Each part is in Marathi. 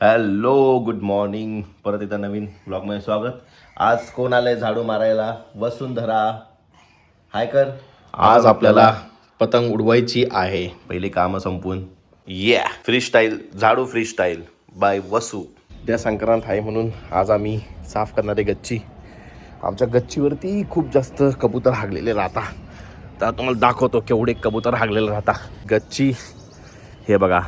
Hello good morning. परत एकदा नवीन ब्लॉगमध्ये स्वागत. आज कोण आलंय झाडू मारायला? वसुंधरा. हाय कर. आज आपल्याला पतंग उडवायची आहे. पहिले कामं संपून फ्री स्टाईल झाडू फ्री स्टाईल बाय वसू. त्या संक्रांत आहे म्हणून आज आम्ही साफ करणारे गच्ची. आमच्या गच्चीवरती खूप जास्त कबूतर हागलेले राहता. तर तुम्हाला दाखवतो केवढे कबूतर हागलेले राहता. गच्ची हे बघा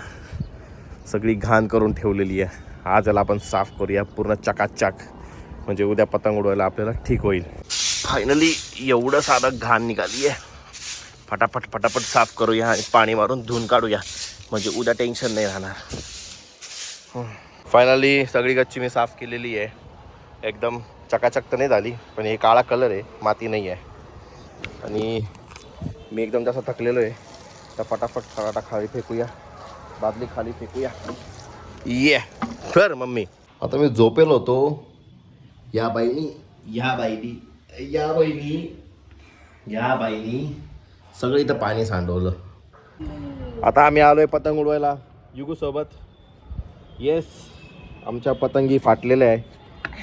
सगळी घाण करून ठेवलेली आहे. आज याला आपण साफ करूया पूर्ण चकाचक, म्हणजे उद्या पतंग उडवायला आपल्याला ठीक होईल. फायनली एवढं साधं घाण निघाली आहे. फटाफट फटाफट साफ करूया आणि पाणी मारून धुवून काढूया, म्हणजे उद्या टेन्शन नाही राहणार. फायनली सगळी गच्ची मी साफ केलेली आहे. एकदम चकाचक तर नाही झाली, पण हे काळा कलर आहे, माती नाही आहे. आणि मी एकदम जास्त थकलेलो आहे, तर फटाफट फटाटा खाली फेकूया, बादली खाली फेकूया. कर मम्मी. आता मी झोपेल होतो. या बाईनी सगळं इथं पाणी सांडवलं. आता आम्ही आलोय पतंग उडवायला युगू सोबत. येस, आमच्या पतंगी फाटलेल्या आहे.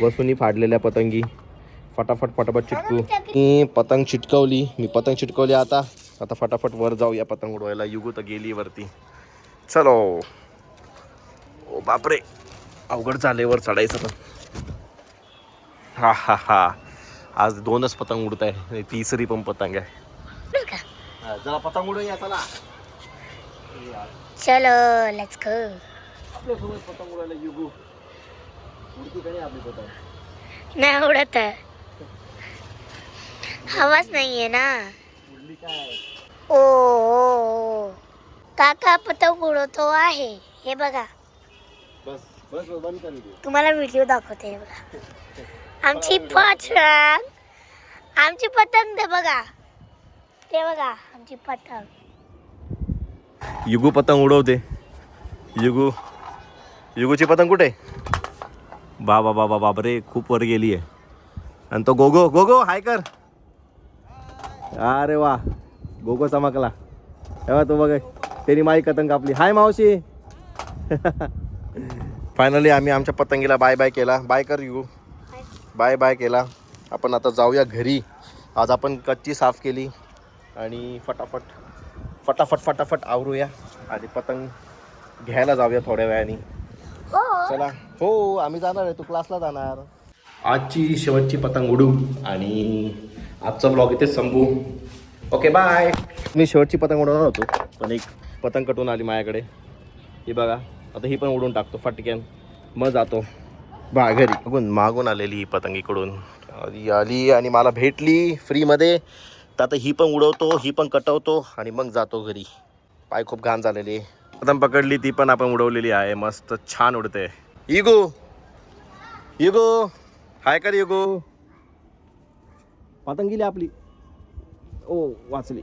वसूनी फाडलेल्या पतंगी. फटाफट फटाफट चिटकू. मी पतंग चिटकवली. आता फटाफट वर जाऊया पतंग उडवायला. युगू तर गेली वरती. चलो. ओ बापरे, अवघड झाले वर चढायचं. तर हा आज 2च पतंग उडत आहे, तिसरी पण पतंग आहे. जरा पतंग उडूया चला. चलो लेट्स गो. आपल्यासोबत पतंग उडायला युगू उडती का नाही आपली पतंग? नाही उडत, हवाच नाहीये ना. उडली काय? ओ काका पतंग उडवतो आहे, हे बघा. बस बस बंद कर. तुम्हाला व्हिडिओ दाखवते, हे बघा. आमची पतंग ते बघा आमची पतंग. युगू पतंग उडवते. युगूची पतंग कुठे? बाबा रे, खूप वर गेली आहे. आणि तो गोगो हाय कर. अरे वा, गोगो चमकला. तेव्हा तो बघ, त्यांनी माझी पतंग कापली. हाय मावशी. फायनली आम्ही आमच्या पतंगीला बाय बाय केला. बाय कर युगू. बाय केला. आपण आता जाऊया घरी. आज आपण कच्ची साफ केली आणि फटाफट आवरूया आणि पतंग घ्यायला जाऊया थोड्या वेळाने. चला. हो, आम्ही जाणार आहे. तू क्लासला जाणार. आजची शेवटची पतंग उडू आणि आजचा ब्लॉग इथेच संपू. Okay bye. मी शेवटची पतंग उडवणार होतो, पण एक पतंग कटून आली माझ्याकडे. ही बघा, आता ही पण उडून टाकतो फटक्यान, मग जातो घरी. मागून आलेली ही पतंग इकडून आली आणि मला भेटली फ्रीमध्ये. तर आता ही पण उडवतो, ही पण कटवतो आणि मग जातो घरी. पाय खूप घाण झालेली. पतंग पकडली, ती पण आपण उडवलेली आहे. मस्त छान उडते. युगो हाय कर. युगो पतंग गेली आपली. ओ वाचली.